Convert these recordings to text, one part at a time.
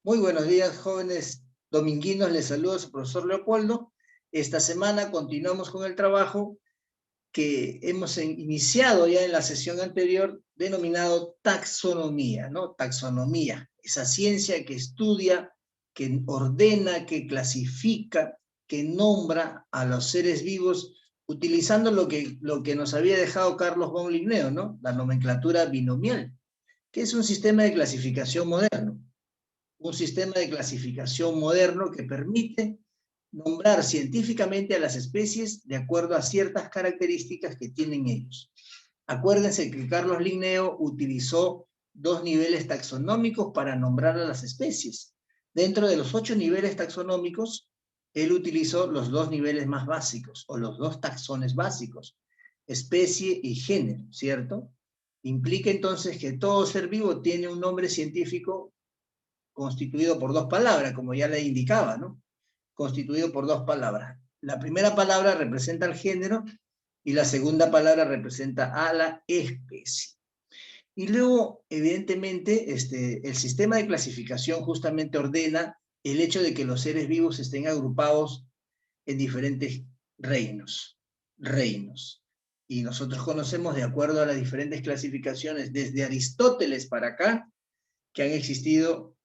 Muy buenos días, jóvenes dominguinos. Les saluda su profesor Leopoldo. Esta semana continuamos con el trabajo que hemos iniciado ya en la sesión anterior, denominado taxonomía, ¿no? Taxonomía, esa ciencia que estudia, que ordena, que clasifica, que nombra a los seres vivos, utilizando lo que nos había dejado Carlos von Linneo, ¿no? La nomenclatura binomial, que es un sistema de clasificación moderno. Un sistema de clasificación moderno que permite nombrar científicamente a las especies de acuerdo a ciertas características que tienen ellos. Acuérdense que Carlos Linneo utilizó 2 niveles taxonómicos para nombrar a las especies. Dentro de los 8 niveles taxonómicos, él utilizó los 2 niveles más básicos, o los 2 taxones básicos, especie y género, ¿cierto? Implica entonces que todo ser vivo tiene un nombre científico constituido por 2 palabras, como ya le indicaba, ¿no? Constituido por 2 palabras. La primera palabra representa al género y la segunda palabra representa a la especie. Y luego, evidentemente, el sistema de clasificación justamente ordena el hecho de que los seres vivos estén agrupados en diferentes reinos. Y nosotros conocemos, de acuerdo a las diferentes clasificaciones, desde Aristóteles para acá, que han existido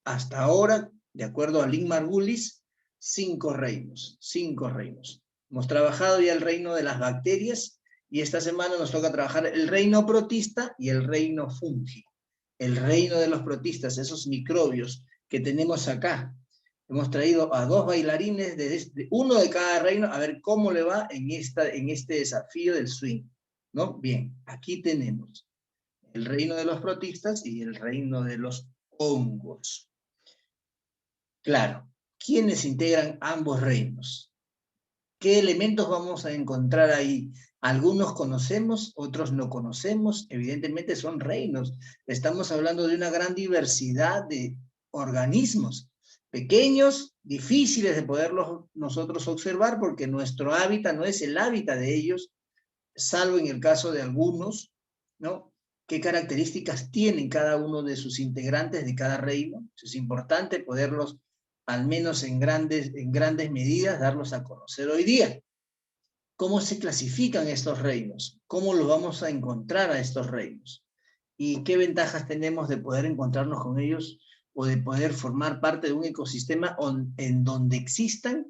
hasta ahora, de acuerdo a Lynn Margulis, 5 reinos. Hemos trabajado ya el reino de las bacterias, y esta semana nos toca trabajar el reino protista y el reino fungi. El reino de los protistas, esos microbios que tenemos acá. Hemos traído a 2 bailarines, uno de cada reino, a ver cómo le va en este desafío del swing, ¿no? Bien, aquí tenemos el reino de los protistas y el reino de los hongos. Claro, ¿quiénes integran ambos reinos? ¿Qué elementos vamos a encontrar ahí? Algunos conocemos, otros no conocemos, evidentemente son reinos. Estamos hablando de una gran diversidad de organismos, pequeños, difíciles de poderlos nosotros observar, porque nuestro hábitat no es el hábitat de ellos, salvo en el caso de algunos, ¿no? ¿Qué características tienen cada uno de sus integrantes de cada reino? Es importante poderlos, al menos en grandes medidas, darlos a conocer hoy día. ¿Cómo se clasifican estos reinos? ¿Cómo los vamos a encontrar a estos reinos? ¿Y qué ventajas tenemos de poder encontrarnos con ellos o de poder formar parte de un ecosistema en donde existan,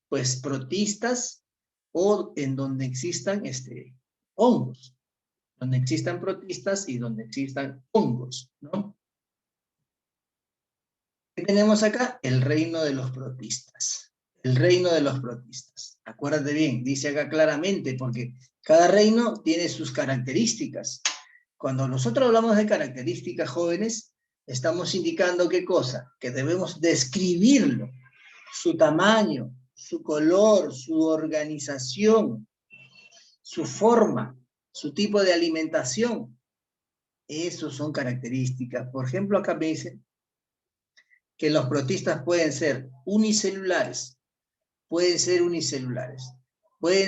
pues, protistas, o en donde existan hongos? Donde existan protistas y donde existan hongos, ¿no? ¿Qué tenemos acá? El reino de los protistas. El reino de los protistas. Acuérdate bien, dice acá claramente, porque cada reino tiene sus características. Cuando nosotros hablamos de características, jóvenes, estamos indicando ¿qué cosa? Que debemos describirlo, su tamaño, su color, su organización, su forma, su tipo de alimentación. Esos son características. Por ejemplo, acá me dicen que los protistas pueden ser unicelulares, pueden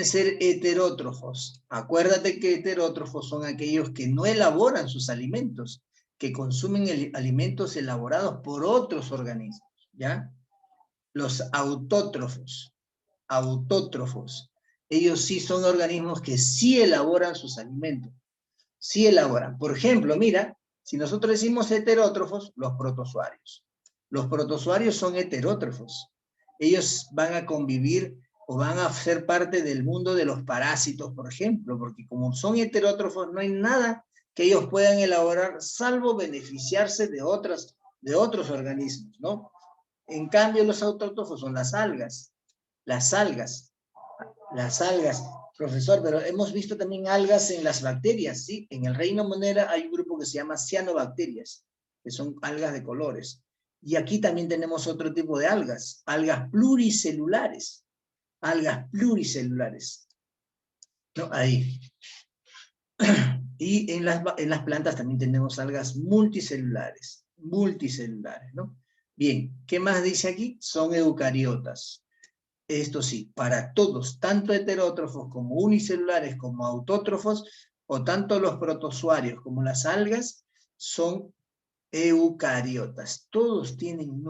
ser heterótrofos. Acuérdate que heterótrofos son aquellos que no elaboran sus alimentos, que consumen alimentos elaborados por otros organismos, ¿ya? Los autótrofos, ellos sí son organismos que sí elaboran sus alimentos, sí elaboran. Por ejemplo, mira, si nosotros decimos heterótrofos, los protozoarios. Los protozoarios son heterótrofos. Ellos van a convivir o van a ser parte del mundo de los parásitos, por ejemplo, porque como son heterótrofos, no hay nada que ellos puedan elaborar salvo beneficiarse de otros organismos, ¿no? En cambio, los autótrofos son las algas. Las algas, profesor, pero hemos visto también algas en las bacterias, ¿sí? En el reino Monera hay un grupo que se llama cianobacterias, que son algas de colores. Y aquí también tenemos otro tipo de algas pluricelulares. ¿No? Ahí. Y en las plantas también tenemos algas multicelulares, ¿no? Bien, ¿qué más dice aquí? Son eucariotas. Esto sí, para todos, tanto heterótrofos como unicelulares como autótrofos, o tanto los protozoarios como las algas, son eucariotas. Todos tienen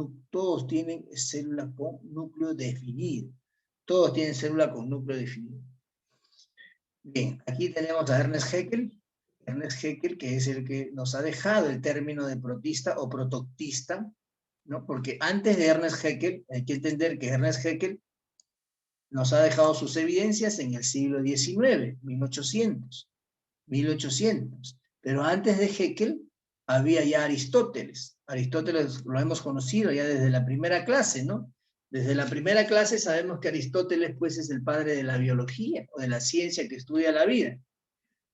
célula con núcleo definido. Todos tienen célula con núcleo definido. Bien, aquí tenemos a Ernest Haeckel. Ernest Haeckel, que es el que nos ha dejado el término de protista o protoctista, ¿no? Porque antes de Ernest Haeckel, hay que entender que Ernest Haeckel nos ha dejado sus evidencias en el siglo XIX, 1800. Pero antes de Haeckel había ya Aristóteles. Aristóteles lo hemos conocido ya desde la primera clase, ¿no? Desde la primera clase sabemos que Aristóteles pues es el padre de la biología o de la ciencia que estudia la vida.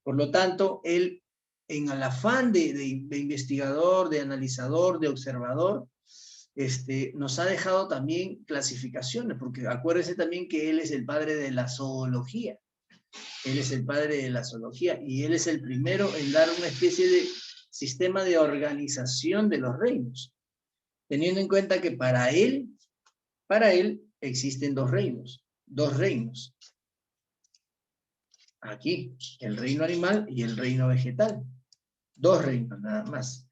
Por lo tanto, él, en el afán de investigador, de analizador, de observador, nos ha dejado también clasificaciones, porque acuérdense también que él es el padre de la zoología. Él es el padre de la zoología y él es el primero en dar una especie de sistema de organización de los reinos, teniendo en cuenta que para él existen dos reinos. Aquí, el reino animal y el reino vegetal. Dos reinos nada más.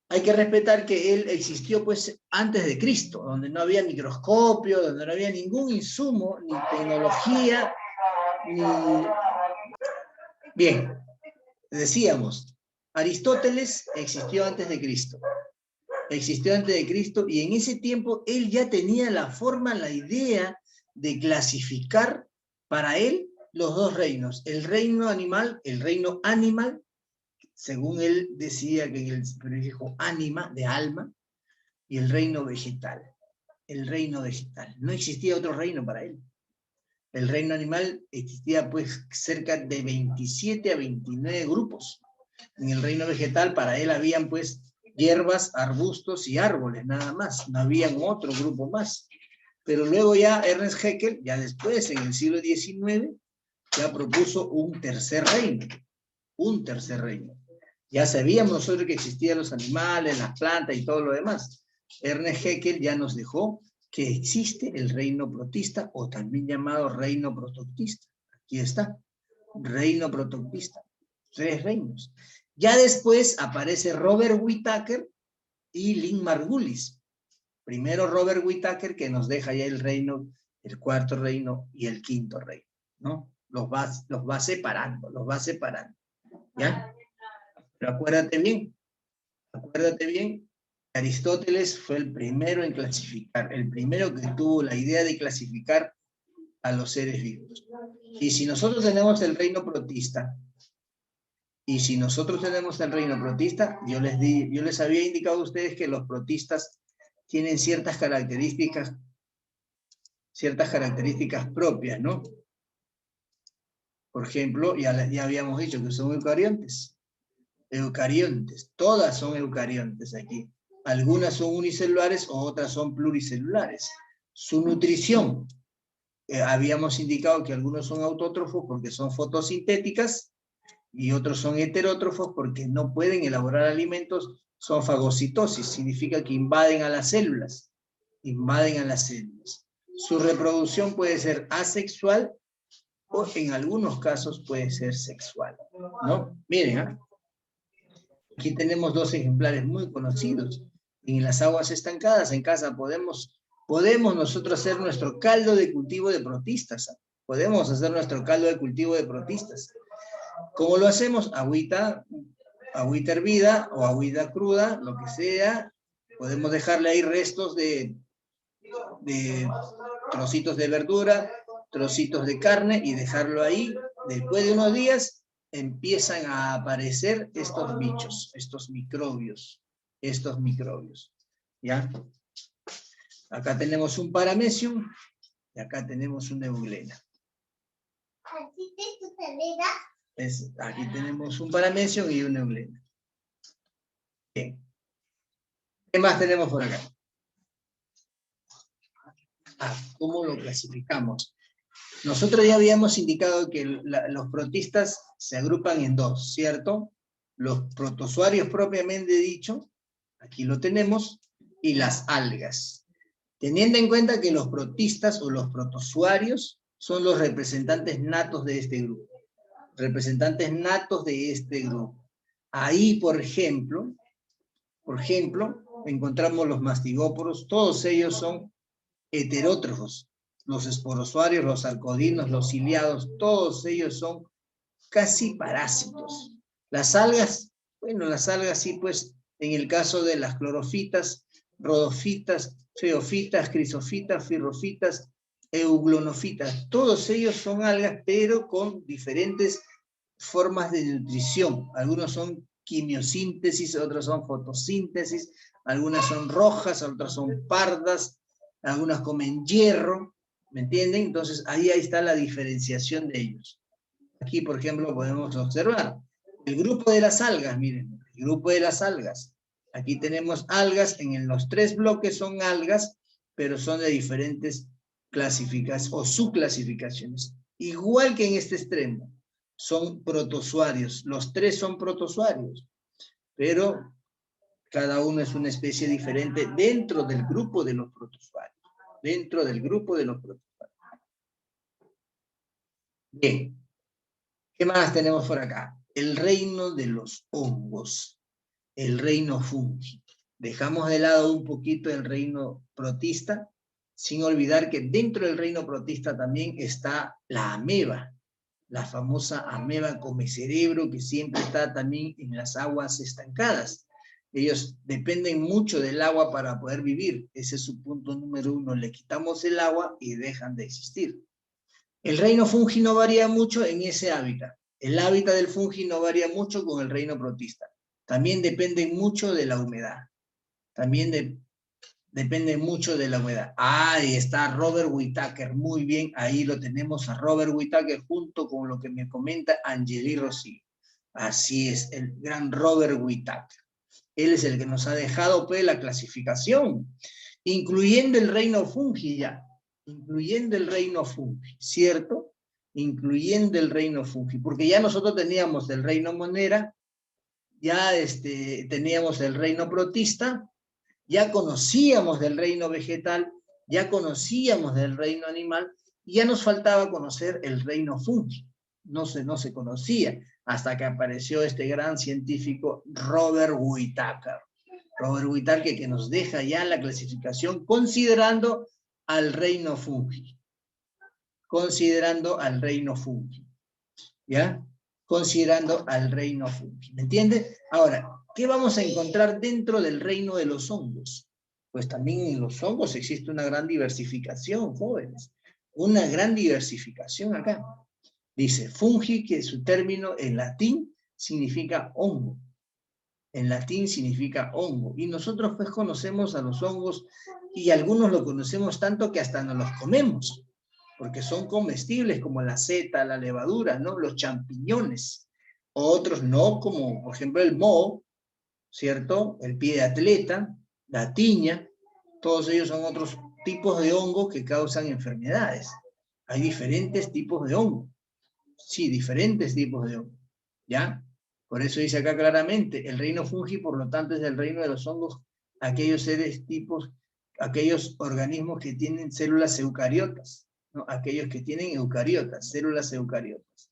Hay que respetar que él existió pues antes de Cristo, donde no había microscopio, donde no había ningún insumo, ni tecnología, ni... Bien, decíamos, Aristóteles existió antes de Cristo. Existió antes de Cristo y en ese tiempo él ya tenía la forma, la idea de clasificar para él los dos reinos, el reino animal, según él decía que en el prefijo ánima, de alma, y el reino vegetal. No existía otro reino para él. El reino animal existía pues cerca de 27 a 29 grupos. En el reino vegetal para él habían pues hierbas, arbustos y árboles, nada más. No habían otro grupo más. Pero luego ya Ernest Haeckel, ya después, en el siglo XIX, ya propuso un tercer reino. Ya sabíamos nosotros que existían los animales, las plantas y todo lo demás. Ernest Haeckel ya nos dejó que existe el reino protista, o también llamado reino protoctista. Aquí está, reino protoctista. 3 reinos. Ya después aparece Robert Whittaker y Lynn Margulis. Primero Robert Whittaker, que nos deja ya el reino, el 4º reino y el 5º reino, ¿no? Los va separando, ¿ya? Pero acuérdate bien, Aristóteles fue el primero en clasificar, el primero que tuvo la idea de clasificar a los seres vivos. Y si nosotros tenemos el reino protista, yo les había indicado a ustedes que los protistas tienen ciertas características propias, ¿no? Por ejemplo, ya habíamos dicho que son eucariontes. Todas son eucariontes aquí. Algunas son unicelulares o otras son pluricelulares. Su nutrición, habíamos indicado que algunos son autótrofos porque son fotosintéticas y otros son heterótrofos porque no pueden elaborar alimentos, son fagocitosis, significa que invaden a las células. Su reproducción puede ser asexual o en algunos casos puede ser sexual, ¿no? Miren, aquí tenemos 2 ejemplares muy conocidos. En las aguas estancadas, en casa, podemos nosotros hacer nuestro caldo de cultivo de protistas. ¿Cómo lo hacemos? Agüita hervida o agüita cruda, lo que sea. Podemos dejarle ahí restos de trocitos de verdura, trocitos de carne y dejarlo ahí. Después de unos días empiezan a aparecer estos bichos, estos microbios. ¿Ya? Acá tenemos un paramecium y acá tenemos una eugleina. Aquí tenemos un paramecium y una eugleina. Bien. ¿Qué más tenemos por acá? ¿Cómo lo clasificamos? Nosotros ya habíamos indicado que los protistas se agrupan en 2, ¿cierto? Los protozoarios propiamente dicho, aquí lo tenemos, y las algas. Teniendo en cuenta que los protistas o los protozoarios son los representantes natos de este grupo. Ahí, por ejemplo, Por ejemplo, encontramos los mastigóporos, todos ellos son heterótrofos. Los esporozoarios, los arcodinos, los ciliados, todos ellos son casi parásitos. Las algas, bueno, las algas sí, pues, en el caso de las clorofitas, rodofitas, feofitas, crisofitas, firrofitas, euglonofitas, todos ellos son algas, pero con diferentes formas de nutrición. Algunos son quimiosíntesis, otros son fotosíntesis, algunas son rojas, otras son pardas, algunas comen hierro, ¿me entienden? Entonces ahí está la diferenciación de ellos. Aquí, por ejemplo, podemos observar el grupo de las algas, miren, el grupo de las algas. Aquí tenemos algas, en los 3 bloques son algas, pero son de diferentes clasificaciones o subclasificaciones. Igual que en este extremo, son protozoarios. Los 3 son protozoarios, pero cada uno es una especie diferente dentro del grupo de los protozoarios. Dentro del grupo de los protozoarios. Bien. ¿Qué más tenemos por acá? El reino de los hongos. El reino fungi. Dejamos de lado un poquito el reino protista, sin olvidar que dentro del reino protista también está la ameba, la famosa ameba come cerebro que siempre está también en las aguas estancadas. Ellos dependen mucho del agua para poder vivir. Ese es su punto número 1. Le quitamos el agua y dejan de existir. El reino fungi no varía mucho en ese hábitat. El hábitat del fungi no varía mucho con el reino protista. También dependen mucho de la humedad. También depende mucho de la humedad. Ahí está Robert Whittaker. Muy bien, ahí lo tenemos a Robert Whittaker junto con lo que me comenta Angeli Rossi. Así es, el gran Robert Whittaker. Él es el que nos ha dejado pues la clasificación, incluyendo el reino fungi ya. Incluyendo el reino fungi, ¿cierto? Incluyendo el reino fungi, porque ya nosotros teníamos el reino monera, ya teníamos el reino protista, ya conocíamos del reino vegetal, ya conocíamos del reino animal, y ya nos faltaba conocer el reino fungi. No se conocía, hasta que apareció este gran científico Robert Whittaker. Robert Whittaker que nos deja ya la clasificación considerando al reino fungi. Considerando al reino fungi. ¿Ya? Considerando al reino fungi. ¿Me entiende? Ahora, ¿qué vamos a encontrar dentro del reino de los hongos? Pues también en los hongos existe una gran diversificación, jóvenes. Una gran diversificación acá. Dice, fungi, que su término en latín significa hongo. En latín significa hongo. Y nosotros pues conocemos a los hongos y algunos lo conocemos tanto que hasta nos los comemos, porque son comestibles como la seta, la levadura, ¿no? Los champiñones. Otros no, como por ejemplo el moho, ¿cierto? El pie de atleta, la tiña, todos ellos son otros tipos de hongos que causan enfermedades. Hay diferentes tipos de hongo. Sí, diferentes tipos de hongo. ¿Ya? Por eso dice acá claramente, el reino fungi, por lo tanto, es el reino de los hongos, aquellos seres tipos, aquellos organismos que tienen células eucariotas, ¿no? Aquellos que tienen eucariotas, células eucariotas.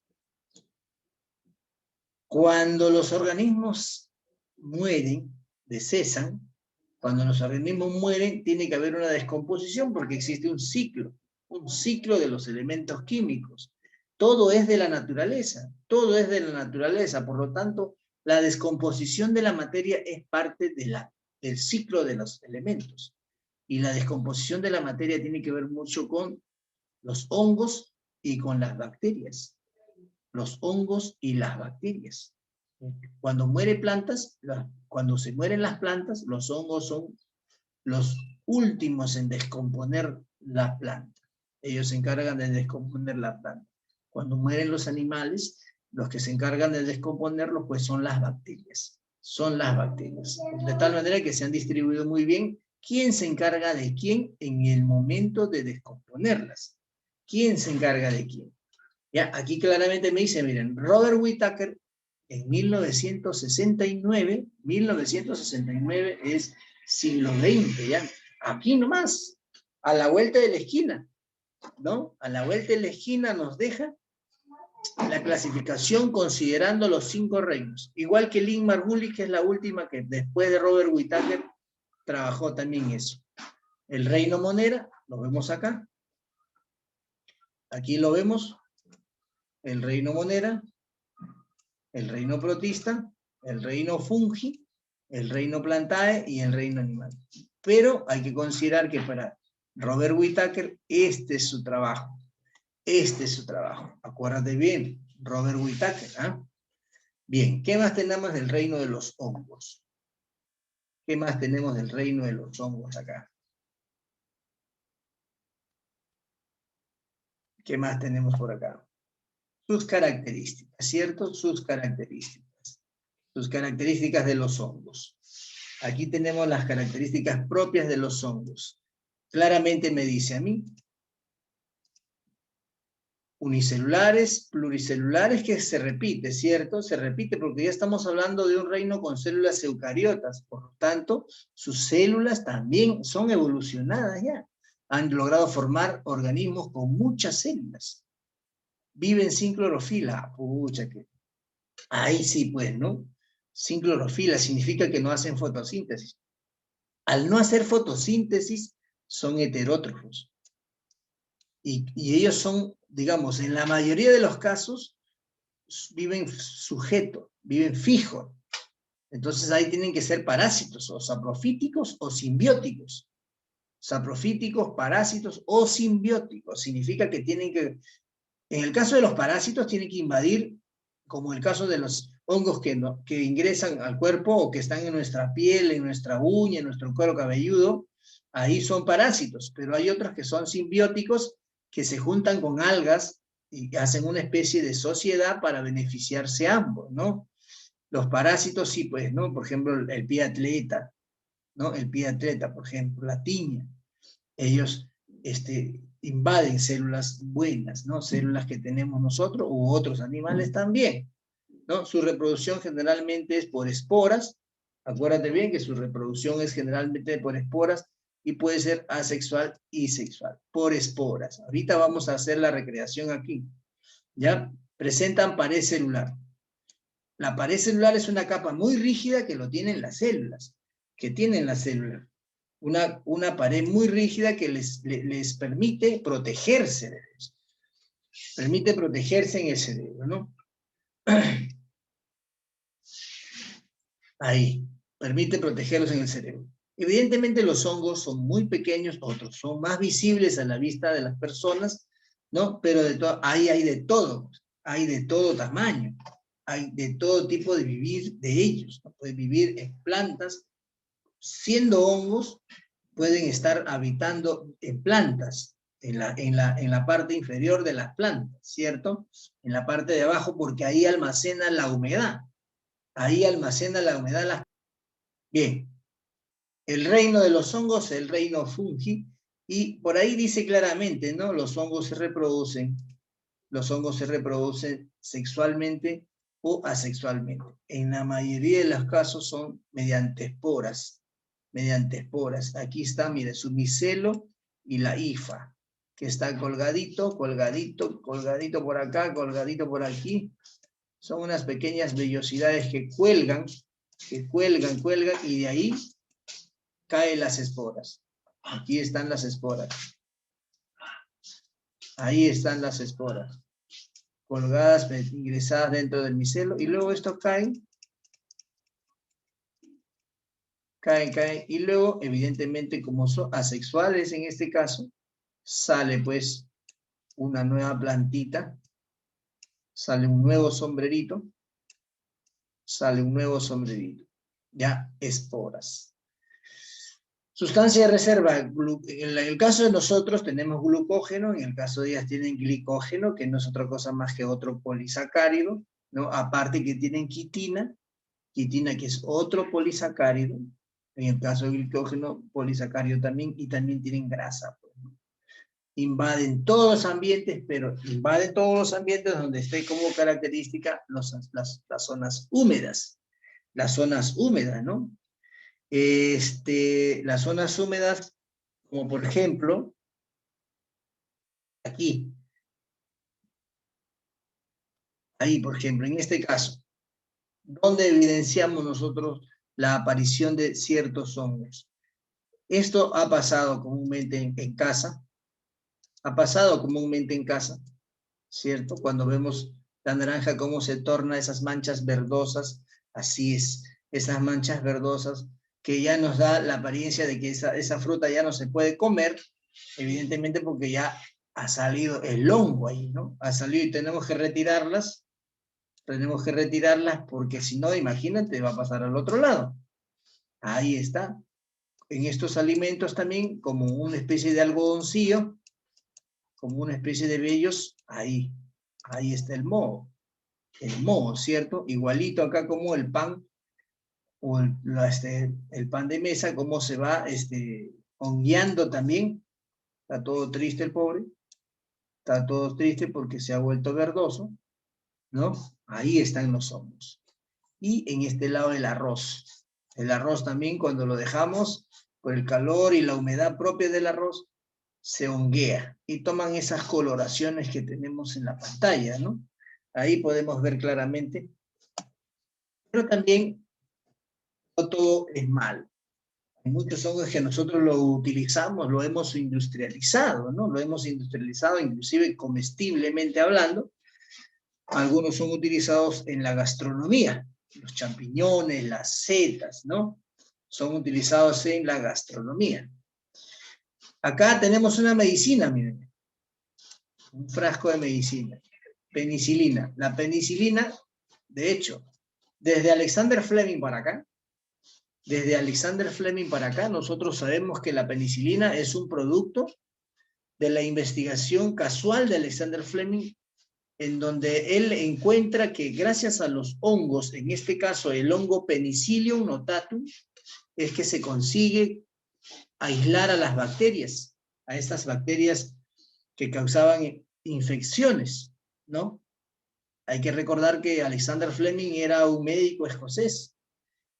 Cuando los organismos mueren, decesan, cuando los organismos mueren, tiene que haber una descomposición porque existe un ciclo de los elementos químicos. Todo es de la naturaleza, todo es de la naturaleza, por lo tanto, la descomposición de la materia es parte del ciclo de los elementos. Y la descomposición de la materia tiene que ver mucho con los hongos y con las bacterias. Los hongos y las bacterias. Cuando cuando se mueren las plantas, los hongos son los últimos en descomponer la planta. Ellos se encargan de descomponer la planta. Cuando mueren los animales, los que se encargan de descomponerlos, pues son las bacterias. Son las bacterias. De tal manera que se han distribuido muy bien quién se encarga de quién en el momento de descomponerlas. ¿Quién se encarga de quién? Ya, aquí claramente me dice, miren, Robert Whittaker en 1969 es siglo XX, ya, aquí nomás, a la vuelta de la esquina, ¿no? A la vuelta de la esquina nos deja la clasificación considerando los 5 reinos. Igual que Lynn Margulis, que es la última que después de Robert Whittaker trabajó también eso. El reino monera, lo vemos acá. Aquí lo vemos. El reino monera, el reino protista, el reino fungi, el reino plantae y el reino animal. Pero hay que considerar que para Robert Whittaker este es su trabajo. Este es su trabajo. Acuérdate bien, Robert Whittaker. ¿Ah? Bien, ¿qué más tenemos del reino de los hongos? ¿Qué más tenemos del reino de los hongos acá? ¿Qué más tenemos por acá? Sus características, ¿cierto? Sus características. Sus características de los hongos. Aquí tenemos las características propias de los hongos. Claramente me dice a mí, unicelulares, pluricelulares, que se repite, ¿cierto? Se repite porque ya estamos hablando de un reino con células eucariotas, por lo tanto, sus células también son evolucionadas ya. Han logrado formar organismos con muchas células. Viven sin clorofila. Pucha, que ahí sí, pues, ¿no? Sin clorofila significa que no hacen fotosíntesis. Al no hacer fotosíntesis, son heterótrofos. Y ellos son, digamos, en la mayoría de los casos, viven sujetos, viven fijos. Entonces ahí tienen que ser parásitos, o saprofíticos o simbióticos. Saprofíticos, parásitos o simbióticos. Significa que tienen que, en el caso de los parásitos, tienen que invadir, como el caso de los hongos que ingresan al cuerpo o que están en nuestra piel, en nuestra uña, en nuestro cuero cabelludo, ahí son parásitos, pero hay otros que son simbióticos, que se juntan con algas y hacen una especie de sociedad para beneficiarse ambos, ¿no? Los parásitos sí, pues, ¿no? Por ejemplo, el pie atleta, ¿no? El pie atleta, por ejemplo, la tiña. Ellos invaden células buenas, ¿no? Células que tenemos nosotros u otros animales también, ¿no? Su reproducción generalmente es por esporas. Acuérdate bien que su reproducción es generalmente por esporas y puede ser asexual y sexual, por esporas. Ahorita vamos a hacer la recreación aquí. ¿Ya? Presentan pared celular. La pared celular es una capa muy rígida que lo tienen las células, que tienen las células. Una pared muy rígida que les permite protegerse de eso. Permite protegerse en el cerebro, ¿no? Ahí, permite protegerlos en el cerebro. Evidentemente los hongos son muy pequeños, otros son más visibles a la vista de las personas, ¿no? Pero ahí hay de todo tamaño, hay de todo tipo de vivir de ellos, ¿no? Pueden vivir en plantas, siendo hongos, pueden estar habitando en plantas, en la parte inferior de las plantas, ¿cierto? En la parte de abajo, porque ahí almacena la humedad. Ahí almacena la humedad. Bien, el reino de los hongos, el reino fungi, y por ahí dice claramente, ¿no? Los hongos se reproducen sexualmente o asexualmente. En la mayoría de los casos son mediante esporas. Aquí está, mire, su micelo y la hifa, que está colgadito, colgadito, colgadito por acá, colgadito por aquí. Son unas pequeñas vellosidades que cuelgan, y de ahí caen las esporas. Aquí están las esporas. Ahí están las esporas, colgadas, ingresadas dentro del micelo, y luego esto caen, y luego, evidentemente, como son asexuales en este caso, sale pues una nueva plantita, sale un nuevo sombrerito, ya esporas. Sustancia de reserva, en el caso de nosotros tenemos glucógeno, en el caso de ellas tienen glicógeno, que no es otra cosa más que otro polisacárido, ¿no? Aparte que tienen quitina que es otro polisacárido, en el caso del glicógeno, polisacárido también, y también tienen grasa, pues, ¿no? Invaden todos los ambientes, pero invaden todos los ambientes donde esté como característica las zonas húmedas, ¿no? Las zonas húmedas, como por ejemplo, aquí, Ahí, por ejemplo, en este caso, ¿dónde evidenciamos nosotros la aparición de ciertos hongos? Esto ha pasado comúnmente en casa, ha pasado comúnmente en casa, ¿cierto? Cuando vemos la naranja, cómo se torna esas manchas verdosas, así es, esas manchas verdosas que ya nos da la apariencia de que esa fruta ya no se puede comer, evidentemente porque ya ha salido el hongo ahí, ¿no? Ha salido y tenemos que retirarlas porque si no, imagínate, va a pasar al otro lado. Ahí está. En estos alimentos también, como una especie de algodoncillo, como una especie de vellos, ahí está el moho, ¿cierto? Igualito acá como el pan, o el pan de mesa, cómo se va hongueando también. Está todo triste el pobre, está todo triste porque se ha vuelto verdoso, ¿no? Ahí están los hongos. Y en este lado el arroz. El arroz también, cuando lo dejamos, por el calor y la humedad propia del arroz, se honguea y toman esas coloraciones que tenemos en la pantalla, ¿no? Ahí podemos ver claramente. Pero también no todo es malo. Hay muchos hongos que nosotros lo utilizamos, lo hemos industrializado, ¿no? Lo hemos industrializado, inclusive comestiblemente hablando. Algunos son utilizados en la gastronomía. Los champiñones, las setas, ¿no? Son utilizados en la gastronomía. Acá tenemos una medicina, miren. Un frasco de medicina. Penicilina. La penicilina, de hecho, desde Alexander Fleming para acá, nosotros sabemos que la penicilina es un producto de la investigación casual de Alexander Fleming, en donde él encuentra que gracias a los hongos, en este caso el hongo Penicillium notatum, es que se consigue aislar a las bacterias, a estas bacterias que causaban infecciones, ¿no? Hay que recordar que Alexander Fleming era un médico escocés,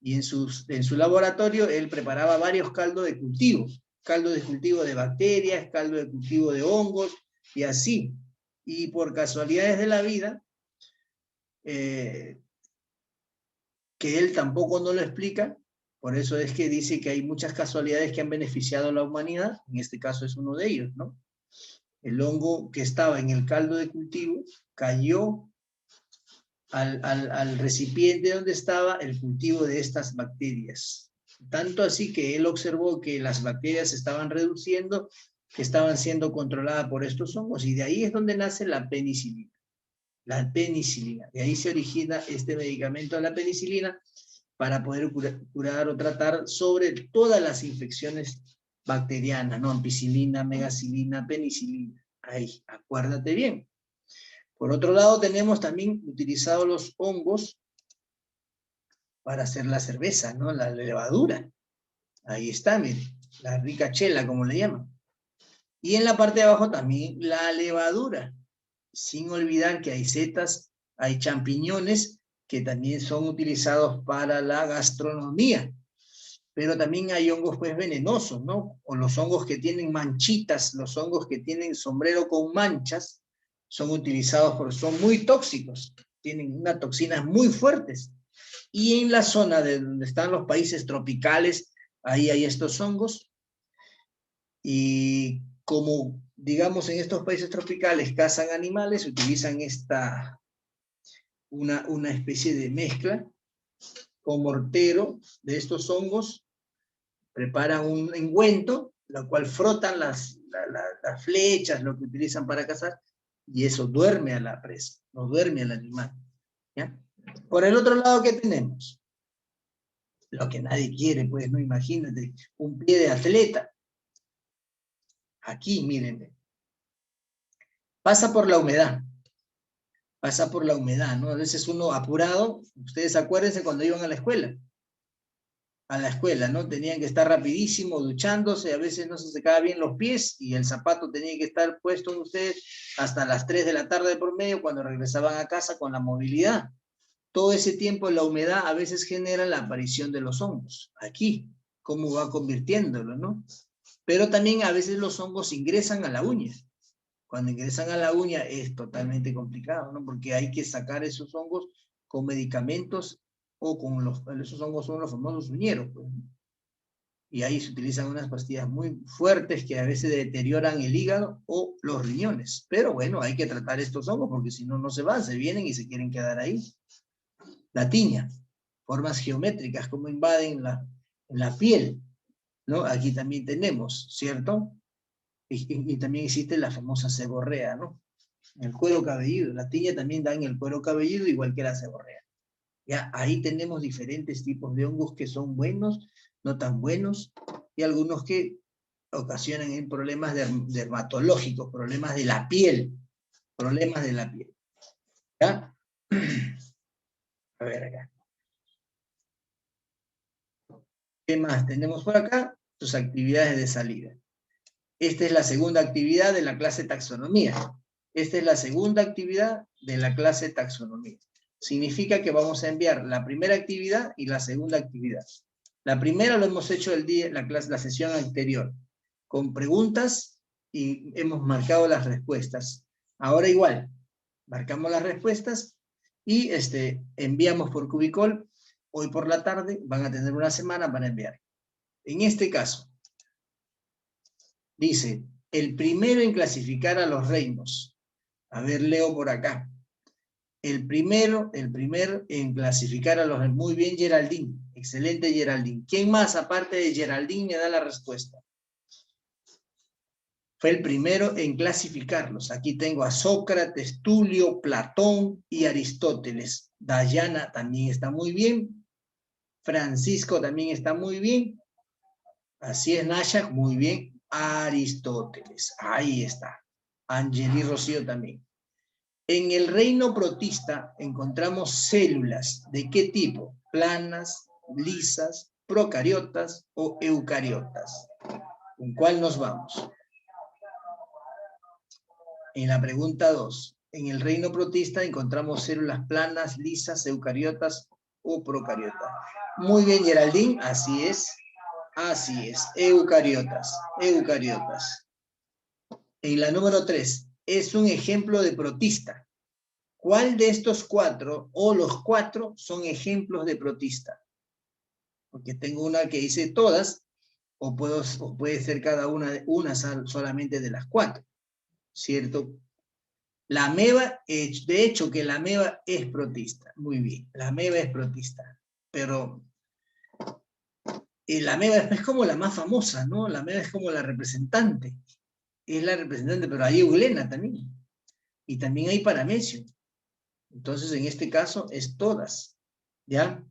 y en su laboratorio él preparaba varios caldo de cultivo de bacterias, caldo de cultivo de hongos, y así. Y por casualidades de la vida, que él tampoco no lo explica, por eso es que dice que hay muchas casualidades que han beneficiado a la humanidad, en este caso es uno de ellos, ¿no? El hongo que estaba en el caldo de cultivo cayó al recipiente donde estaba el cultivo de estas bacterias. Tanto así que él observó que las bacterias se estaban reduciendo, que estaban siendo controladas por estos hongos, y de ahí es donde nace la penicilina. La penicilina. De ahí se origina este medicamento, la penicilina, para poder curar o tratar sobre todas las infecciones bacterianas, ¿no? Ampicilina, megacilina, penicilina. Ahí, acuérdate bien. Por otro lado, tenemos también utilizados los hongos para hacer la cerveza, ¿no? La levadura. Ahí está, miren, la rica chela, como le llaman. Y en la parte de abajo también la levadura. Sin olvidar que hay setas, hay champiñones que también son utilizados para la gastronomía. Pero también hay hongos pues venenosos, ¿no? O los hongos que tienen manchitas, los hongos que tienen sombrero con manchas, son utilizados porque son muy tóxicos, tienen unas toxinas muy fuertes. Y en la zona de donde están los países tropicales, ahí hay estos hongos. Y como, digamos, en estos países tropicales cazan animales, utilizan una especie de mezcla con mortero de estos hongos, preparan un ungüento, lo cual frotan las flechas, lo que utilizan para cazar, y eso duerme a la presa, no duerme al animal. ¿Ya? Por el otro lado, ¿qué tenemos? Lo que nadie quiere, pues, no, imagínate, un pie de atleta. Aquí, mírenme. Pasa por la humedad, ¿no? A veces uno apurado, ustedes acuérdense cuando iban a la escuela, ¿no? Tenían que estar rapidísimo, duchándose, a veces no se secaba bien los pies, y el zapato tenía que estar puesto en ustedes hasta las 3 de la tarde por medio, cuando regresaban a casa con la movilidad. Todo ese tiempo la humedad a veces genera la aparición de los hongos. Aquí, cómo va convirtiéndolo, ¿no? Pero también a veces los hongos ingresan a la uña. Cuando ingresan a la uña es totalmente complicado, ¿no? Porque hay que sacar esos hongos con medicamentos o con esos hongos son los famosos uñeros, pues. Y ahí se utilizan unas pastillas muy fuertes que a veces deterioran el hígado o los riñones. Pero bueno, hay que tratar estos hongos porque si no, no se van, se vienen y se quieren quedar ahí. La tiña, formas geométricas, como invaden la piel, ¿no? Aquí también tenemos, ¿cierto? Y también existe la famosa seborrea, ¿no? En el cuero cabelludo. La tiña también da en el cuero cabelludo, igual que la seborrea. Ya, ahí tenemos diferentes tipos de hongos que son buenos, no tan buenos, y algunos que ocasionan en problemas dermatológicos, problemas de la piel, problemas de la piel. ¿Ya? A ver acá. ¿Qué más tenemos por acá? Sus actividades de salida. Esta es la segunda actividad de la clase taxonomía. Esta es la segunda actividad de la clase taxonomía. Significa que vamos a enviar la primera actividad y la segunda actividad. La primera lo hemos hecho la sesión anterior, con preguntas y hemos marcado las respuestas. Ahora igual, marcamos las respuestas y enviamos por Cubicol. Hoy por la tarde van a tener una semana para enviar. En este caso, dice, el primero en clasificar a los reinos. A ver, leo por acá. El primer en clasificar a los reinos. Muy bien, Geraldine. Excelente, Geraldine. ¿Quién más, aparte de Geraldine, me da la respuesta? Fue el primero en clasificarlos. Aquí tengo a Sócrates, Tulio, Platón y Aristóteles. Dayana también está muy bien. Francisco también está muy bien. Así es, Nasha, muy bien. Aristóteles, ahí está. Angeli Rocío también. En el reino protista encontramos células. ¿De qué tipo? Planas, lisas, procariotas o eucariotas. ¿Con cuál nos vamos? En la pregunta 2. En el reino protista encontramos células planas, lisas, eucariotas o procariotas. Muy bien, Geraldine, así es. Así es, eucariotas, eucariotas. En la número 3, es un ejemplo de protista. ¿Cuál de estos 4 o los 4 son ejemplos de protista? Porque tengo una que dice todas, o puede ser cada una solamente de las 4, ¿cierto? La ameba, de hecho que la ameba es protista, muy bien, la ameba es protista, pero la ameba es como la más famosa, ¿no? La ameba es como la representante, es la representante, pero hay eulena también, y también hay paramecio. Entonces, en este caso, es todas, ¿ya?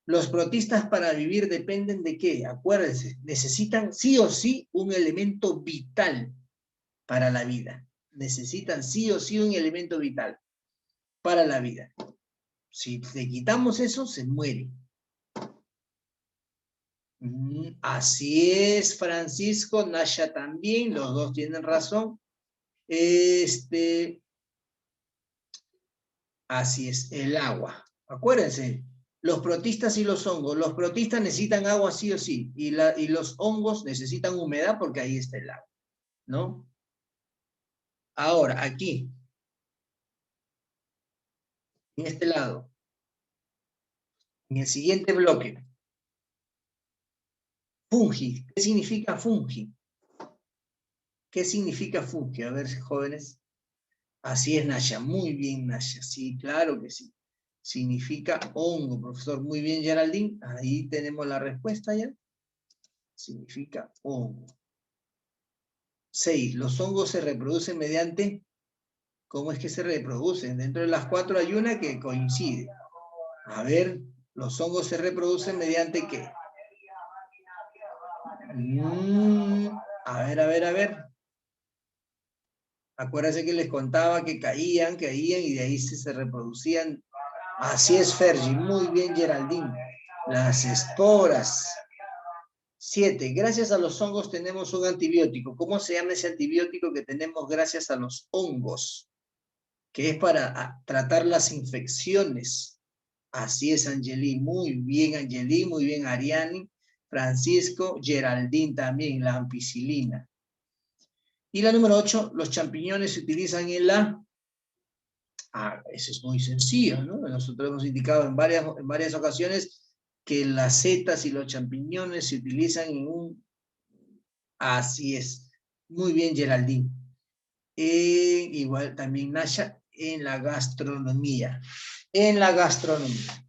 Los protistas para vivir dependen de qué, acuérdense, necesitan sí o sí un elemento vital para la vida. Necesitan sí o sí un elemento vital para la vida. Si le quitamos eso, se muere. Así es, Francisco, Nasha también, los dos tienen razón. Así es, el agua. Acuérdense, los protistas y los hongos. Los protistas necesitan agua sí o sí, y los hongos necesitan humedad porque ahí está el agua, ¿no? Ahora, aquí, en este lado, en el siguiente bloque, fungi. ¿Qué significa fungi? ¿Qué significa fungi? A ver, jóvenes. Así es, Nasha. Muy bien, Nasha. Sí, claro que sí. Significa hongo, profesor. Muy bien, Geraldine. Ahí tenemos la respuesta ya. Significa hongo. 6. Los hongos se reproducen mediante... ¿Cómo es que se reproducen? Dentro de las 4 hay una que coincide. A ver, los hongos se reproducen mediante ¿qué? A ver. Acuérdense que les contaba que caían y de ahí se reproducían. Así es, Fergie. Muy bien, Geraldine. Las esporas. 7. Gracias a los hongos tenemos un antibiótico. ¿Cómo se llama ese antibiótico que tenemos gracias a los hongos? Que es para tratar las infecciones. Así es, Angeli. Muy bien, Angeli. Muy bien, Ariani. Francisco, Geraldine también, la ampicilina. Y la número 8, los champiñones se utilizan en la... eso es muy sencillo, ¿no? Nosotros hemos indicado en varias ocasiones que las setas y los champiñones se utilizan en un... Así es. Muy bien, Geraldine. Igual también Nasha, en la gastronomía. En la gastronomía.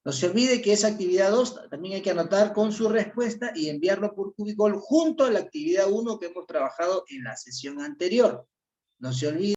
No se olvide que esa actividad 2 también hay que anotar con su respuesta y enviarlo por Cubicol junto a la actividad 1 que hemos trabajado en la sesión anterior. No se olvide.